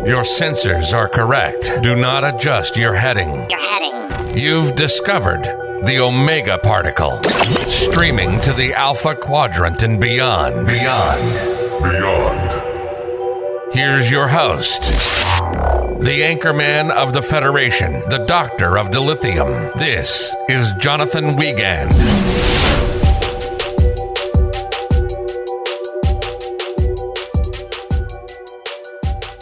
Your sensors are correct. Do not adjust your heading. You've discovered the Omega Particle. Streaming to the Alpha Quadrant and beyond. Here's your host, the Anchorman of the Federation, the Doctor of Dilithium. This is Jonathan Wiegand.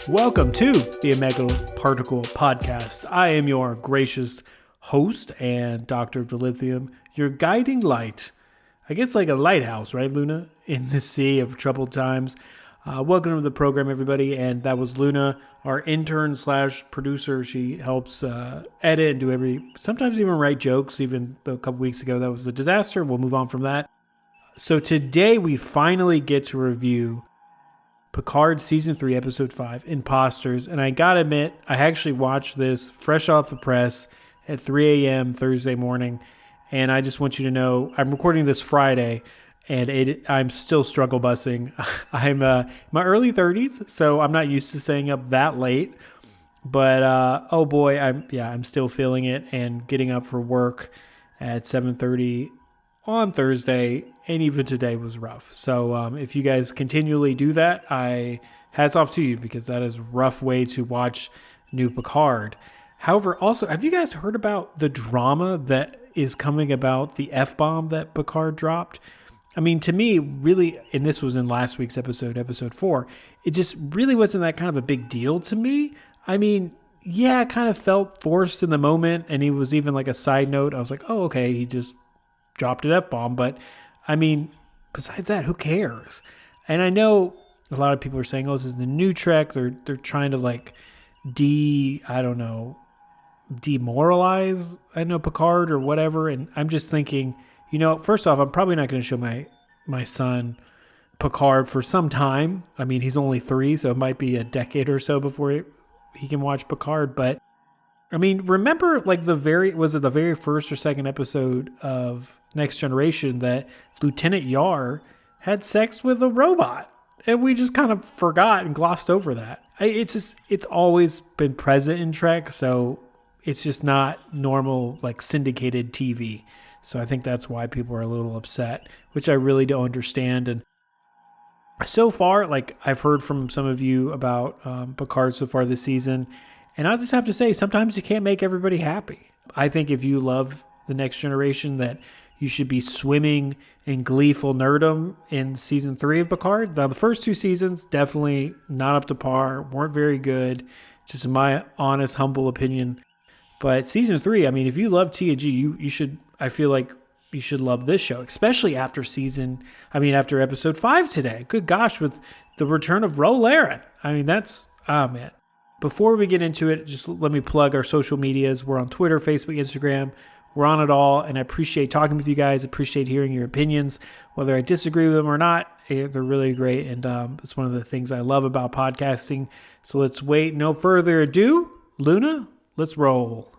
Welcome to the Omega Particle Podcast. I am your gracious host and Doctor of Dilithium, your guiding light. I guess like a lighthouse, right, Luna? In the sea of troubled times. Welcome to the program, everybody. And that was Luna, our intern / producer. She helps edit and do sometimes even write jokes. Even though a couple weeks ago that was a disaster. We'll move on from that. So today we finally get to review Picard Season 3, Episode 5, Imposters. And I gotta admit, I actually watched this fresh off the press at 3 a.m. Thursday morning. And I just want you to know, I'm recording this Friday, and I'm still struggle busing. I'm in my early 30s, so I'm not used to staying up that late. But, oh boy, I'm still feeling it, and getting up for work at 7:30 on Thursday, and even today was rough. So if you guys continually do that, hats off to you, because that is a rough way to watch new Picard. However, also, have you guys heard about the drama that is coming about the F-bomb that Picard dropped? I mean, to me, really, and this was in last week's episode 4, it just really wasn't that kind of a big deal to me. I mean, yeah, it kind of felt forced in the moment, and he was even like a side note. I was like, oh, okay, he just dropped an F-bomb, but I mean, besides that, who cares? And I know a lot of people are saying, oh, this is the new Trek. They're trying to like demoralize, Picard or whatever. And I'm just thinking, first off, I'm probably not going to show my son Picard for some time. I mean, he's only 3, so it might be a decade or so before he can watch Picard. But I mean, remember like the very first or second episode of Next Generation that Lieutenant Yar had sex with a robot, and we just kind of forgot and glossed over that. It's always been present in Trek, so it's just not normal like syndicated TV. So I think that's why people are a little upset, which I really don't understand. And so far, like I've heard from some of you about Picard so far this season, and I just have to say, sometimes you can't make everybody happy. I think if you love the Next Generation, that you should be swimming in gleeful nerdom in season 3 of Picard. Now, the first 2 seasons, definitely not up to par, weren't very good, just in my honest, humble opinion. But season 3, I mean, if you love TNG, you should, I feel like you should love this show, especially after episode 5 today. Good gosh, with the return of Ro Laren. I mean, man. Before we get into it, just let me plug our social medias. We're on Twitter, Facebook, Instagram. We're on it all, and I appreciate talking with you guys. Appreciate hearing your opinions, whether I disagree with them or not. They're really great, and it's one of the things I love about podcasting. So let's wait no further ado. Luna, let's roll.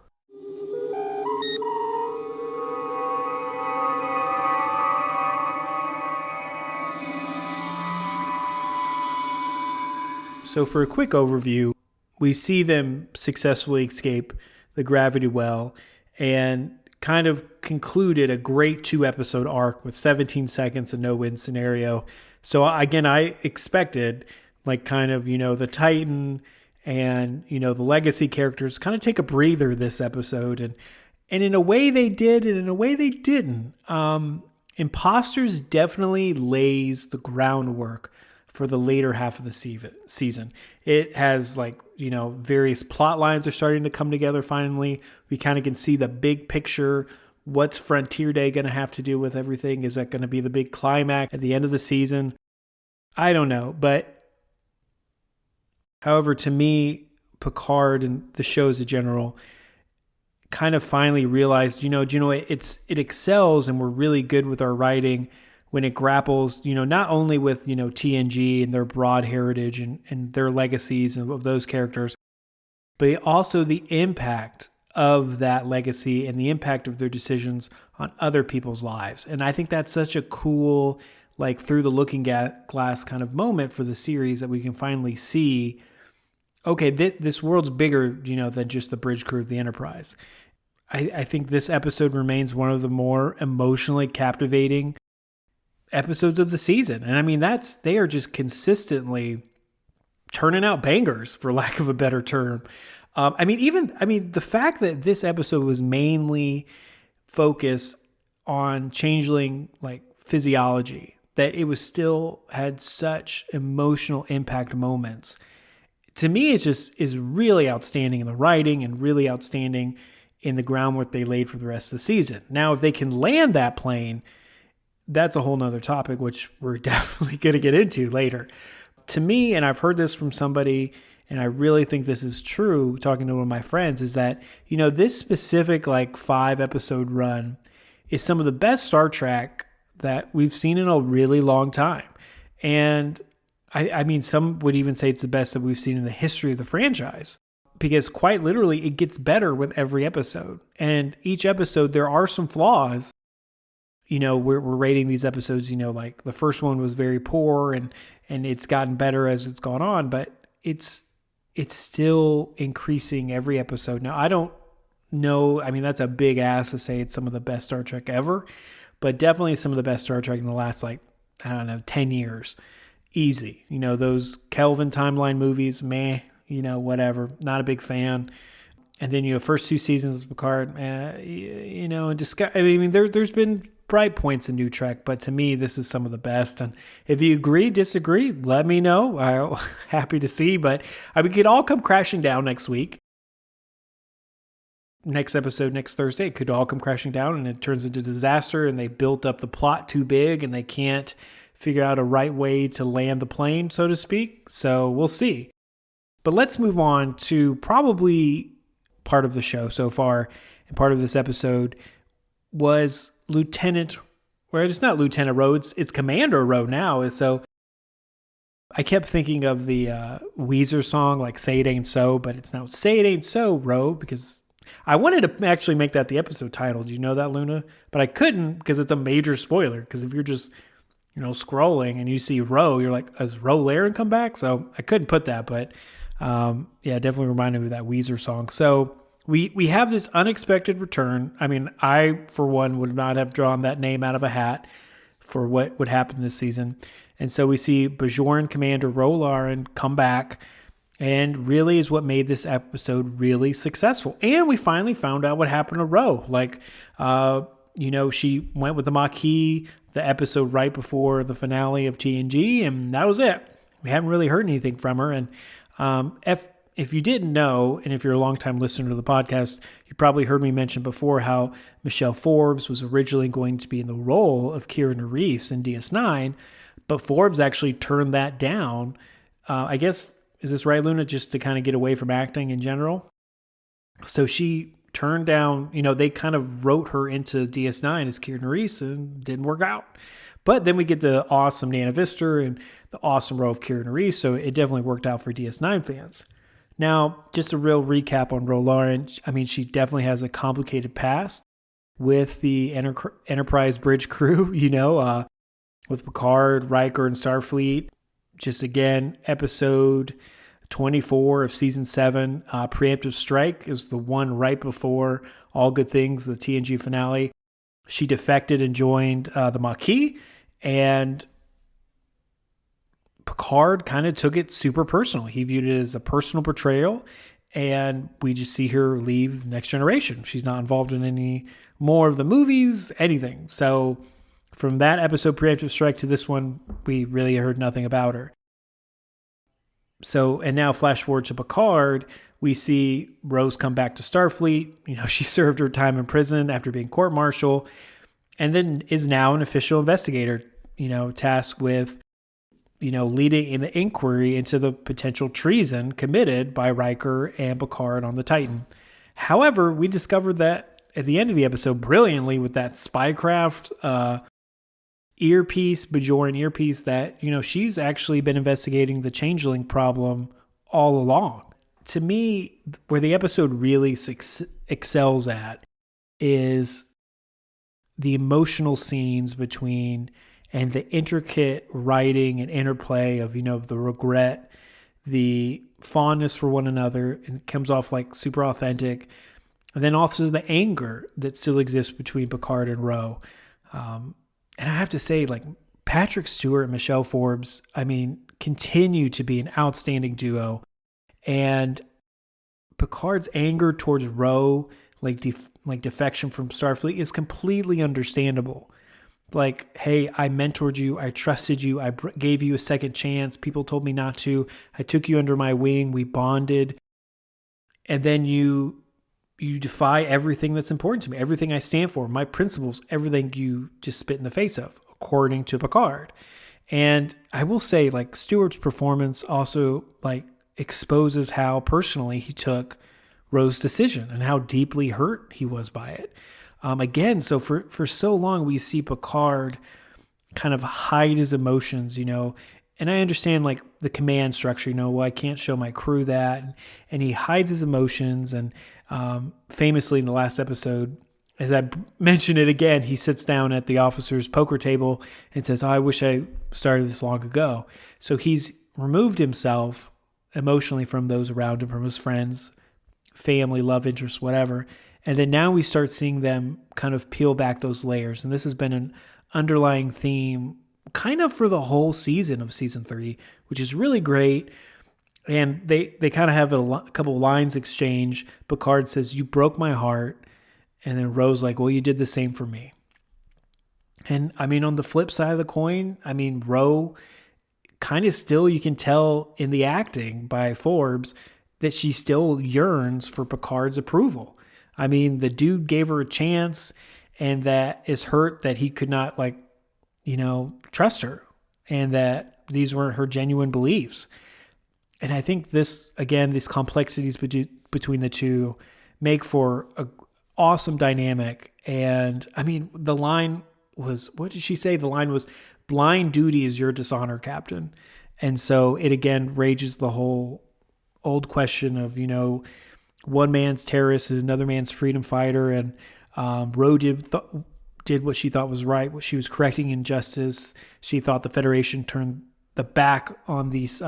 So for a quick overview, we see them successfully escape the gravity well and kind of concluded a great 2-episode arc with 17 seconds and no-win scenario. So again, I expected like kind of, the Titan and, the legacy characters kind of take a breather this episode. And in a way they did, and in a way they didn't. Imposters definitely lays the groundwork for the later half of the season. It has various plot lines are starting to come together finally. We kind of can see the big picture. What's Frontier Day going to have to do with everything? Is that going to be the big climax at the end of the season? I don't know. But however, to me, Picard and the shows in general kind of finally realized, it excels, and we're really good with our writing when it grapples, not only with, TNG and their broad heritage and their legacies of those characters, but also the impact of that legacy and the impact of their decisions on other people's lives. And I think that's such a cool, through the looking glass kind of moment for the series, that we can finally see, okay, this world's bigger, than just the bridge crew of the Enterprise. I think this episode remains one of the more emotionally captivating episodes of the season. And I mean, they are just consistently turning out bangers, for lack of a better term. The fact that this episode was mainly focused on changeling like physiology, that it was still had such emotional impact moments, to me is really outstanding in the writing and really outstanding in the groundwork they laid for the rest of the season. Now, if they can land that plane, that's a whole nother topic, which we're definitely going to get into later. To me, and I've heard this from somebody, and I really think this is true, talking to one of my friends, is that, this specific like 5-episode run is some of the best Star Trek that we've seen in a really long time. And I mean, some would even say it's the best that we've seen in the history of the franchise, because quite literally it gets better with every episode. And each episode, there are some flaws. We're rating these episodes, like the first one was very poor and it's gotten better as it's gone on, but it's still increasing every episode. Now, I don't know. I mean, that's a big ask to say it's some of the best Star Trek ever, but definitely some of the best Star Trek in the last, 10 years. Easy. Those Kelvin timeline movies, meh, whatever. Not a big fan. And then, first 2 seasons of Picard, and there's been bright points in New Trek, but to me, this is some of the best. And if you agree, disagree, let me know. I'm happy to see, but we could all come crashing down next week. Next episode, next Thursday, it could all come crashing down and it turns into disaster and they built up the plot too big and they can't figure out a right way to land the plane, so to speak. So we'll see. But let's move on to probably part of the show so far, and part of this episode was it's not Lieutenant Rowe, it's Commander Rowe now. So I kept thinking of the Weezer song, like Say It Ain't So, but it's now Say It Ain't So, Rowe, because I wanted to actually make that the episode title. Do you know that, Luna? But I couldn't because it's a major spoiler, because if you're just scrolling and you see Rowe, you're like, has Rowe Laren come back? So I couldn't put that, but it definitely reminded me of that Weezer song. So we have this unexpected return. I mean, I, for one, would not have drawn that name out of a hat for what would happen this season. And so we see Bajoran Commander Rowe Laren come back, and really is what made this episode really successful. And we finally found out what happened to Rowe. She went with the Maquis the episode right before the finale of TNG, and that was it. We haven't really heard anything from her. And if you didn't know, and if you're a longtime listener to the podcast, you probably heard me mention before how Michelle Forbes was originally going to be in the role of Kira Nerys in DS9, but Forbes actually turned that down. I guess, is this right, Luna? Just to kind of get away from acting in general. So she turned down, they kind of wrote her into DS9 as Kira Nerys and didn't work out. But then we get the awesome Nana Vister and the awesome role of Kira Nerys, so it definitely worked out for DS9 fans. Now, just a real recap on Rowe Laren. I mean, she definitely has a complicated past with the Enterprise bridge crew, with Picard, Riker, and Starfleet. Just again, episode 24 of season 7, Preemptive Strike, is the one right before All Good Things, the TNG finale. She defected and joined the Maquis, and Picard kind of took it super personal. He viewed it as a personal betrayal, and we just see her leave Next Generation. She's not involved in any more of the movies, anything. So from that episode, Preemptive Strike, to this one, we really heard nothing about her. So, and now flash forward to Picard, we see Rose come back to Starfleet. She served her time in prison after being court-martial, and then is now an official investigator, tasked with, leading in the inquiry into the potential treason committed by Riker and Picard on the Titan. However, we discovered that at the end of the episode, brilliantly, with that spycraft Bajoran earpiece, that, she's actually been investigating the changeling problem all along. To me, where the episode really excels at is the emotional scenes between, and the intricate writing and interplay of, the regret, the fondness for one another, and it comes off like super authentic. And then also the anger that still exists between Picard and Ro. And I have to say, like, Patrick Stewart and Michelle Forbes, I mean, continue to be an outstanding duo. And Picard's anger towards Ro, like defection from Starfleet, is completely understandable. Like, hey, I mentored you, I trusted you, I gave you a second chance. People told me not to. I took you under my wing. We bonded, and then you defy everything that's important to me, everything I stand for, my principles, everything you just spit in the face of, according to Picard. And I will say, like, Stewart's performance also like exposes how personally he took Ro's decision and how deeply hurt he was by it. Again, so for so long we see Picard kind of hide his emotions, and I understand like the command structure, well, I can't show my crew that, and he hides his emotions. And famously in the last episode, as I mentioned it again, he sits down at the officer's poker table and says, I wish I started this long ago. So he's removed himself emotionally from those around him, from his friends, family, love interests, whatever. And then now we start seeing them kind of peel back those layers. And this has been an underlying theme kind of for the whole season of season 3, which is really great. And they kind of have a couple of lines exchange. Picard says, you broke my heart. And then Ro's like, well, you did the same for me. And I mean, on the flip side of the coin, I mean, Ro kind of still, you can tell in the acting by Forbes that she still yearns for Picard's approval. I mean, the dude gave her a chance, and that is hurt that he could not, like, trust her, and that these weren't her genuine beliefs. And I think this, again, these complexities between the two make for an awesome dynamic. And I mean, the line was, what did she say? The line was, blind duty is your dishonor, Captain. And so it again rages the whole old question of, one man's terrorist is another man's freedom fighter. And Ro did what she thought was right, what she was correcting injustice. She thought the Federation turned the back on these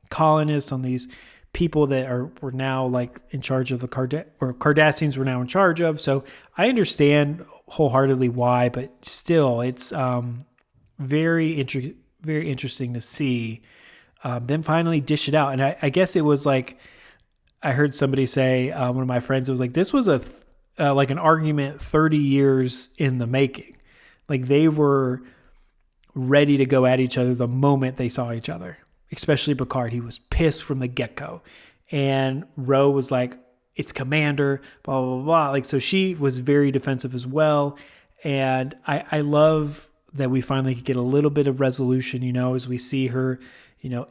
colonists, on these people that were now like in charge of the Cardassians were now in charge of. So I understand wholeheartedly why, but still, it's very interesting to see them finally dish it out. And I guess it was like, I heard somebody say, one of my friends, it was like, this was like an argument 30 years in the making. Like, they were ready to go at each other the moment they saw each other, especially Picard. He was pissed from the get-go. And Ro was like, it's Commander, blah, blah, blah. Like, so she was very defensive as well. And I love that we finally could get a little bit of resolution, as we see her,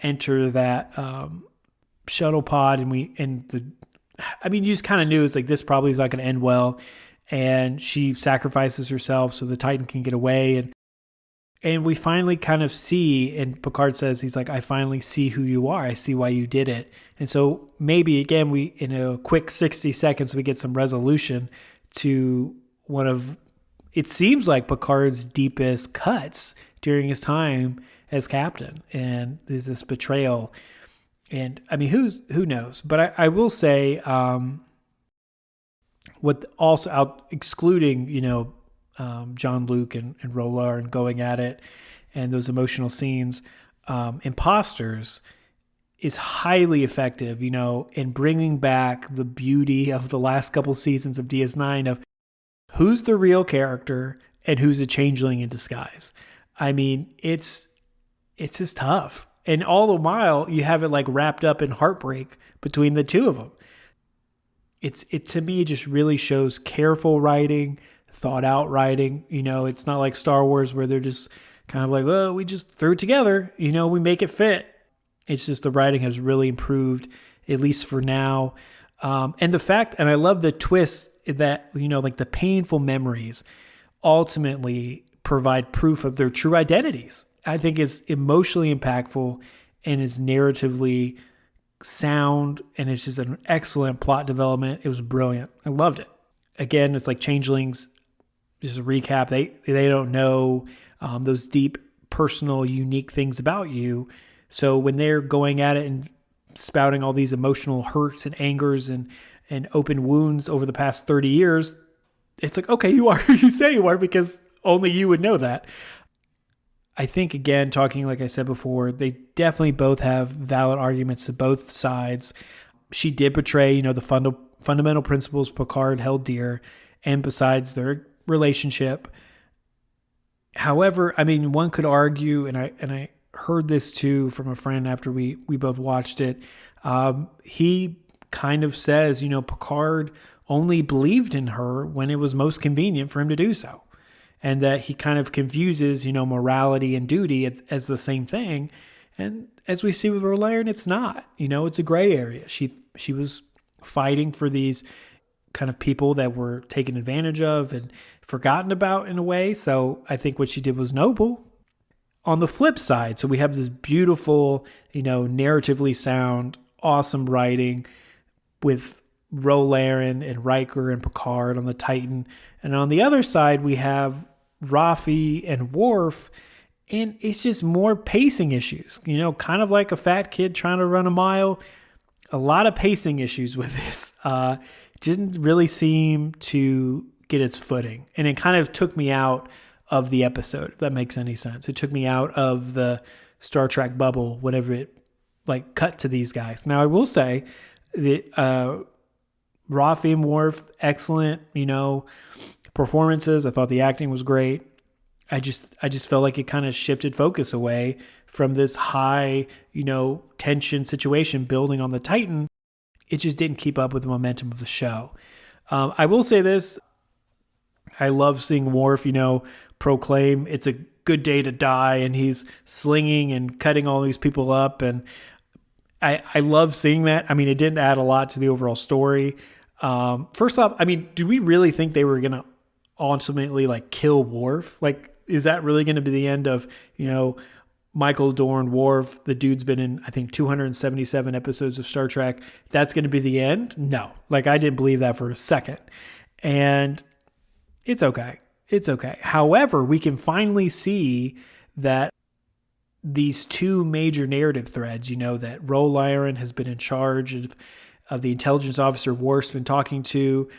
enter that shuttle pod, you just kind of knew it's like, this probably is not going to end well. And she sacrifices herself so the Titan can get away. And we finally kind of see, and Picard says, he's like, I finally see who you are. I see why you did it. And so maybe again, we, in a quick 60 seconds, we get some resolution to one of, it seems like Picard's deepest cuts during his time as captain. And there's this betrayal. And I mean, who knows? But I will say, what also out excluding, Jean-Luc and Rolar and going at it and those emotional scenes, Imposters is highly effective, in bringing back the beauty of the last couple seasons of DS9 of who's the real character and who's a changeling in disguise. I mean, it's just tough. And all the while, you have it like wrapped up in heartbreak between the two of them. It to me just really shows careful writing, thought out writing. It's not like Star Wars where they're just kind of like, well, we just threw it together. We make it fit. It's just the writing has really improved, at least for now. And the fact, and I love the twist that, like the painful memories ultimately provide proof of their true identities. I think it's emotionally impactful and is narratively sound, and it's just an excellent plot development. It was brilliant. I loved it. Again, it's like changelings, just a recap, they don't know those deep, personal, unique things about you. So when they're going at it and spouting all these emotional hurts and angers and open wounds over the past 30 years. It's like, okay, you are who you say you are, because only you would know that. I think, again, talking like I said before, they definitely both have valid arguments to both sides. She did portray, the fundamental principles Picard held dear, and besides their relationship. However, I mean, one could argue, and I heard this too from a friend after we both watched it. He kind of says, Picard only believed in her when it was most convenient for him to do so. And that he kind of confuses, morality and duty as the same thing. And as we see with Rolarian, it's not. It's a gray area. She was fighting for these kind of people that were taken advantage of and forgotten about in a way. So I think what she did was noble. On the flip side, so we have this beautiful, narratively sound, awesome writing with Rolarian and Riker and Picard on the Titan. And on the other side, we have Raffi and Worf, and it's just more pacing issues, kind of like a fat kid trying to run a mile. A lot of pacing issues with this. Didn't really seem to get its footing. And it kind of took me out of the episode, if that makes any sense. It took me out of the Star Trek bubble whenever it cut to these guys. Now, I will say that Raffi and Worf, excellent, performances. I thought the acting was great. I just felt like it kind of shifted focus away from this high, tension situation building on the Titan. It just didn't keep up with the momentum of the show. I will say this. I love seeing Worf, proclaim it's a good day to die, and he's slinging and cutting all these people up. And I love seeing that. I mean, it didn't add a lot to the overall story. First off, I mean, do we really think they were going to ultimately kill Worf? Is that really going to be the end of, Michael Dorn, Worf? The dude's been in, I think, 277 episodes of Star Trek. That's going to be the end? No. I didn't believe that for a second. And it's okay. It's okay. However, we can finally see that these two major narrative threads, that Rolarian has been in charge of the intelligence officer Worf's been talking to,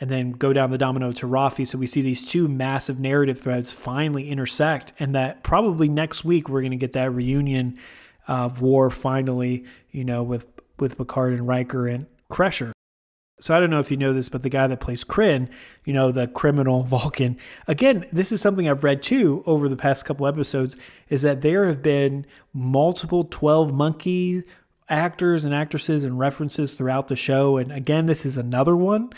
and then go down the domino to Raffi. So we see these two massive narrative threads finally intersect, and that probably next week we're going to get that reunion of Worf finally, with Picard and Riker and Crusher. So I don't know if you know this, but the guy that plays Kryn, the criminal Vulcan, again, this is something I've read too over the past couple episodes, is that there have been multiple 12 Monkey actors and actresses and references throughout the show. And again, this is another one.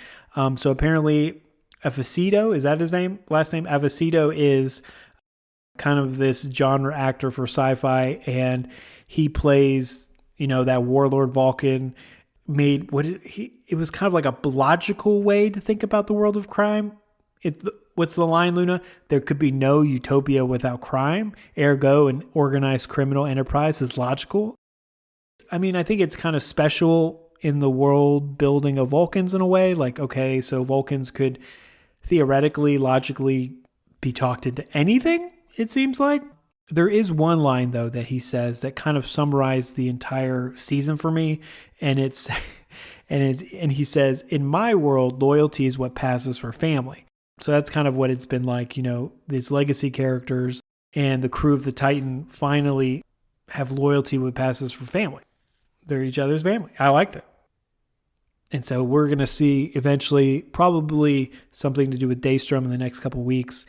So apparently Avocito, is that his name? Last name? Avocito is kind of this genre actor for sci-fi, and he plays, that warlord Vulcan. It was kind of like a logical way to think about the world of crime. What's the line, Luna? There could be no utopia without crime. Ergo, an organized criminal enterprise is logical. I mean, I think it's kind of special in the world building of Vulcans in a way. Okay, so Vulcans could theoretically, logically be talked into anything, it seems like. There is one line, though, that he says that kind of summarized the entire season for me. And and he says, in my world, loyalty is what passes for family. So that's kind of what it's been like, these legacy characters and the crew of the Titan finally have loyalty what passes for family. They're each other's family. I liked it. And so we're going to see eventually probably something to do with Daystrom in the next couple of weeks.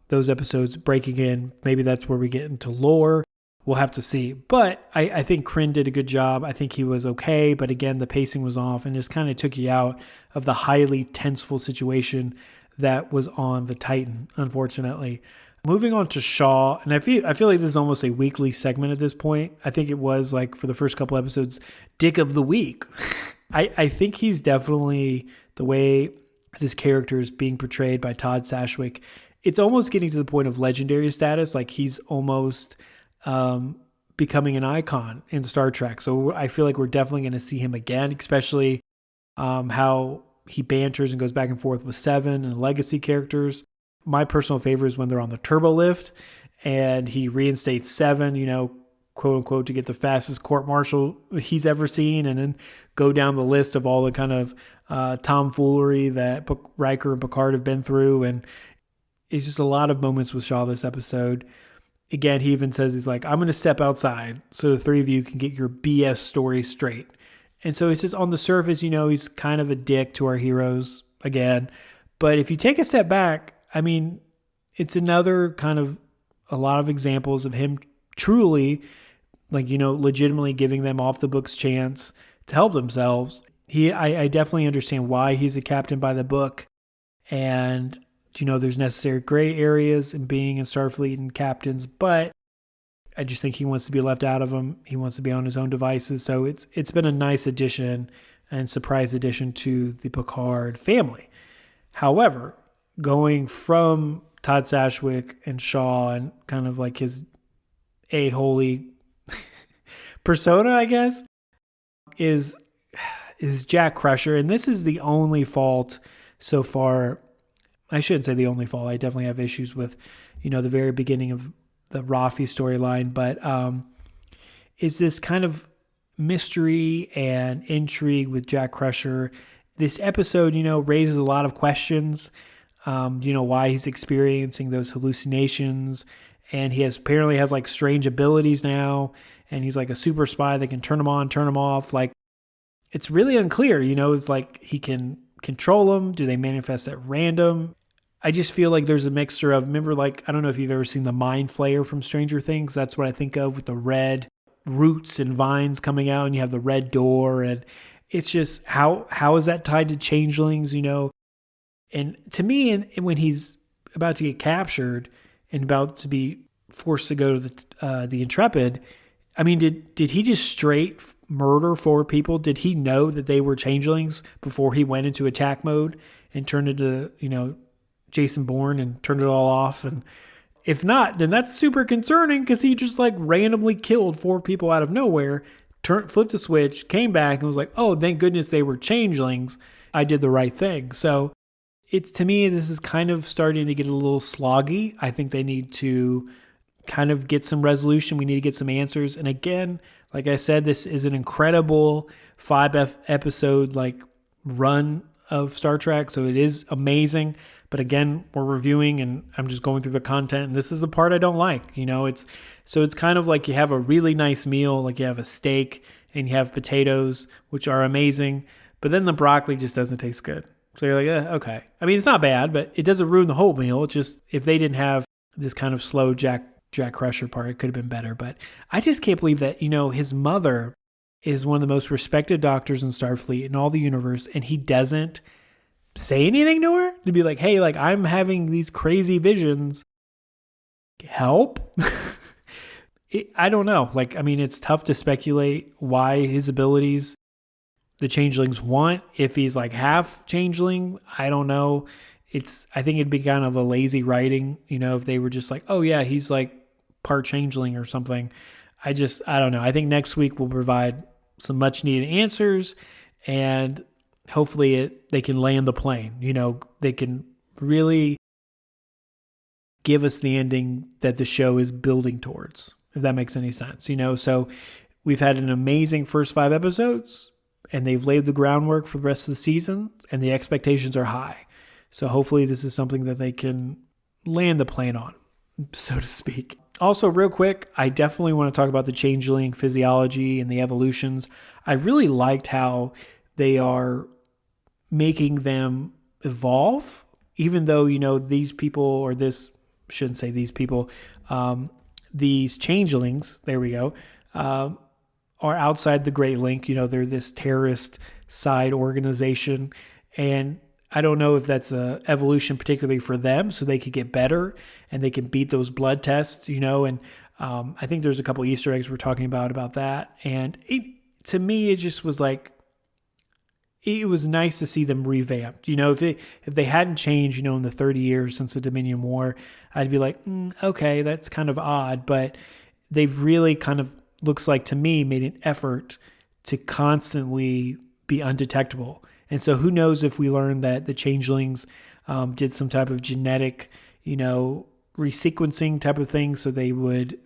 Those episodes breaking in. Maybe that's where we get into lore. We'll have to see. But I think Kryn did a good job. I think he was okay. But again, the pacing was off and just kind of took you out of the highly tenseful situation that was on the Titan, unfortunately. Moving on to Shaw, and I feel like this is almost a weekly segment at this point. I think it was for the first couple episodes, Dick of the Week. I think he's definitely, the way this character is being portrayed by Todd Sashwick, it's almost getting to the point of legendary status. He's almost becoming an icon in Star Trek. So I feel like we're definitely going to see him again, especially how he banters and goes back and forth with Seven and legacy characters. My personal favorite is when they're on the turbo lift and he reinstates Seven, quote unquote, to get the fastest court martial he's ever seen, and then go down the list of all the kind of tomfoolery that Riker and Picard have been through. And it's just a lot of moments with Shaw this episode. Again, he even says, he's like, I'm going to step outside so the three of you can get your BS story straight. And so it's just on the surface, he's kind of a dick to our heroes again. But if you take a step back, I mean, it's another kind of a lot of examples of him truly, legitimately giving them off the books chance to help themselves. I definitely understand why he's a captain by the book. And there's necessary gray areas in being in Starfleet and captains, but I just think he wants to be left out of them. He wants to be on his own devices. So it's been a nice addition and surprise addition to the Picard family. However, going from Todd Sashwick and Shaw and kind of like his a-holy persona, I guess, is Jack Crusher. And this is the only fault so far. I shouldn't say the only fault. I definitely have issues with, the very beginning of the Rafi storyline, but is this kind of mystery and intrigue with Jack Crusher. This episode, raises a lot of questions. Why he's experiencing those hallucinations, and he apparently has like strange abilities now, and he's like a super spy that can turn them on, turn them off. Like, it's really unclear. It's like he can control them. Do they manifest at random? I just feel like there's a mixture of, remember, like, I don't know if you've ever seen the Mind Flayer from Stranger Things. That's what I think of, with the red roots and vines coming out, and you have the red door, and it's just how is that tied to changelings, And to me, when he's about to get captured and about to be forced to go to the Intrepid, I mean, did he just straight murder 4 people? Did he know that they were changelings before he went into attack mode and turned into, Jason Bourne and turned it all off? And if not, then that's super concerning, because he just like randomly killed 4 people out of nowhere, flipped a switch, came back and was like, oh, thank goodness they were changelings. I did the right thing. So to me, this is kind of starting to get a little sloggy. I think they need to kind of get some resolution. We need to get some answers. And again, like I said, this is an incredible 5 episode run of Star Trek. So it is amazing. But again, we're reviewing and I'm just going through the content. And this is the part I don't like. It's kind of like you have a really nice meal, like you have a steak and you have potatoes, which are amazing. But then the broccoli just doesn't taste good. So you're like, okay. I mean, it's not bad, but it doesn't ruin the whole meal. It's just, if they didn't have this kind of slow Jack Crusher part, it could have been better. But I just can't believe that, his mother is one of the most respected doctors in Starfleet in all the universe, and he doesn't say anything to her to be like, hey, I'm having these crazy visions. Help? I don't know. It's tough to speculate why his abilities the changelings want. If he's half changeling, I don't know. I think it'd be kind of a lazy writing, if they were just like, oh yeah, he's part changeling or something. I don't know. I think next week will provide some much needed answers, and hopefully they can land the plane. They can really give us the ending that the show is building towards, if that makes any sense. So we've had an amazing first 5 episodes, and they've laid the groundwork for the rest of the season, and the expectations are high. So hopefully this is something that they can land the plane on, so to speak. Also, real quick, I definitely want to talk about the changeling physiology and the evolutions. I really liked how they are making them evolve, even though, these people, or this, shouldn't say these people, these changelings, there we go, are outside the Great Link. They're this terrorist side organization, and I don't know if that's a evolution particularly for them, so they could get better and they can beat those blood tests, and I think there's a couple Easter eggs we're talking about that. And to me, it just was it was nice to see them revamped. If they hadn't changed, in the 30 years since the Dominion War, I'd be like, okay, that's kind of odd. But they've really kind of, looks like to me, made an effort to constantly be undetectable. And so who knows if we learn that the changelings did some type of genetic, resequencing type of thing, so they would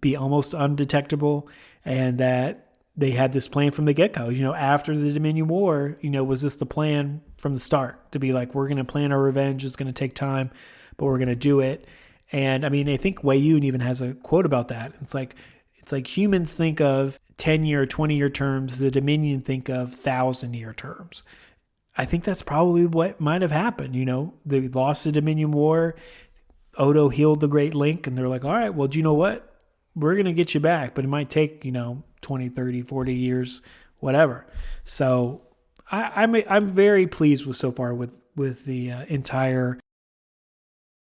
be almost undetectable, and that they had this plan from the get-go. After the Dominion War, was this the plan from the start to be like, we're going to plan our revenge, it's going to take time, but we're going to do it. And I mean, I think Wei Yun even has a quote about that. It's like humans think of 10-year, 20-year terms, the Dominion think of 1,000-year terms. I think that's probably what might have happened. They lost the Dominion War. Odo healed the Great Link, and they're like, all right, well, do you know what? We're going to get you back, but it might take, 20, 30, 40 years, whatever. So I'm very pleased with so far with the entire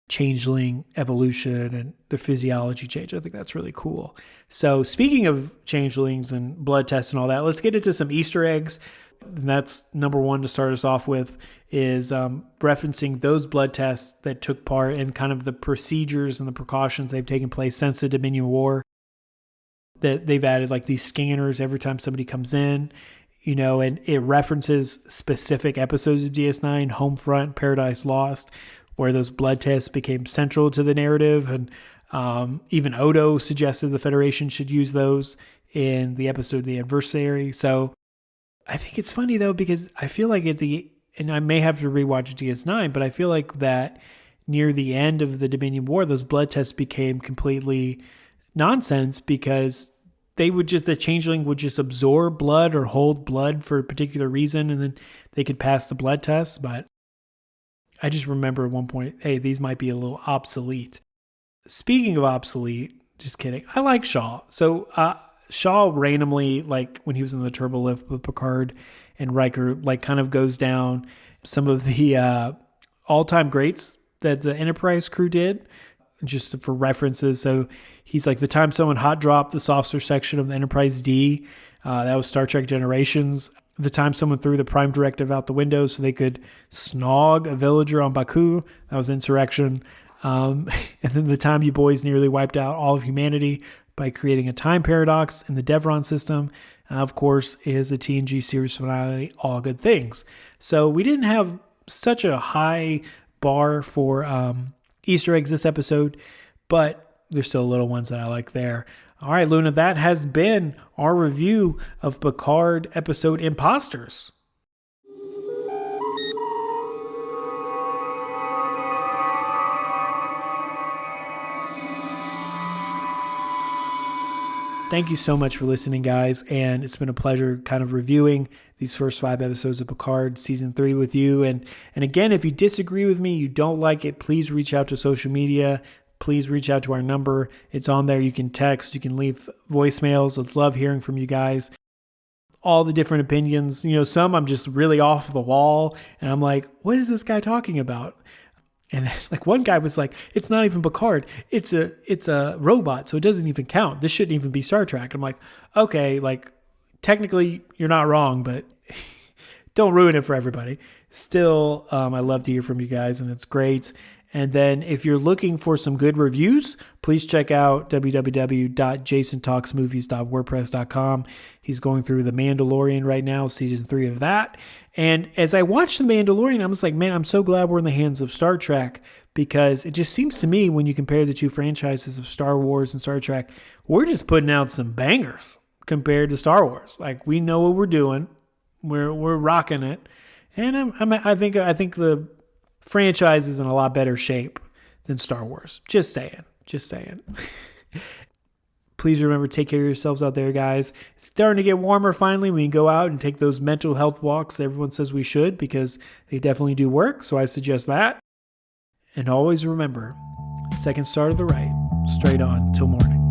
changeling evolution and the physiology change. I think that's really cool. So speaking of changelings and blood tests and all that, let's get into some Easter eggs. And that's number one to start us off with is referencing those blood tests that took part in kind of the procedures and the precautions they've taken place since the Dominion War. That they've added like these scanners every time somebody comes in, and it references specific episodes of DS9, Homefront, Paradise Lost, where those blood tests became central to the narrative. And even Odo suggested the Federation should use those in the episode The Adversary. So I think it's funny though, because I feel like and I may have to rewatch DS9, but I feel like that near the end of the Dominion War, those blood tests became completely nonsense because the changeling would just absorb blood or hold blood for a particular reason, and then they could pass the blood test. But I just remember at one point, hey, these might be a little obsolete. Speaking of obsolete, just kidding. I like Shaw. So Shaw randomly, like when he was in the turbo lift with Picard and Riker, like kind of goes down some of the all-time greats that the Enterprise crew did, just for references. So he's like, the time someone hot dropped the saucer section of the Enterprise D, that was Star Trek Generations. The time someone threw the Prime Directive out the window so they could snog a villager on Baku, that was Insurrection. And then the time you boys nearly wiped out all of humanity by creating a time paradox in the Devron system. And of course, is a TNG series finale, All Good Things. So we didn't have such a high bar for Easter eggs this episode, but there's still little ones that I like there. All right, Luna, that has been our review of Picard episode Imposters. Thank you so much for listening, guys, and it's been a pleasure kind of reviewing these first 5 episodes of Picard Season 3 with you. And again, if you disagree with me, you don't like it, please reach out to social media. Please reach out to our number. It's on there. You can text, you can leave voicemails. I love hearing from you guys. All the different opinions. Some I'm just really off the wall, and I'm like, what is this guy talking about? And like one guy was like, it's not even Picard. It's a robot, so it doesn't even count. This shouldn't even be Star Trek. I'm like, okay, like technically you're not wrong, but don't ruin it for everybody. Still, I love to hear from you guys, and it's great. And then if you're looking for some good reviews, please check out www.jasontalksmovies.wordpress.com. He's going through The Mandalorian right now, season 3 of that. And as I watched The Mandalorian, I was like, man, I'm so glad we're in the hands of Star Trek, because it just seems to me when you compare the two franchises of Star Wars and Star Trek, we're just putting out some bangers compared to Star Wars. Like, we know what we're doing. We're rocking it. And I think the franchise is in a lot better shape than Star Wars. Just saying. Please remember, take care of yourselves out there, guys. It's starting to get warmer finally. We can go out and take those mental health walks everyone says we should, because they definitely do work. So I suggest that. And always remember, second star to the right, straight on till morning.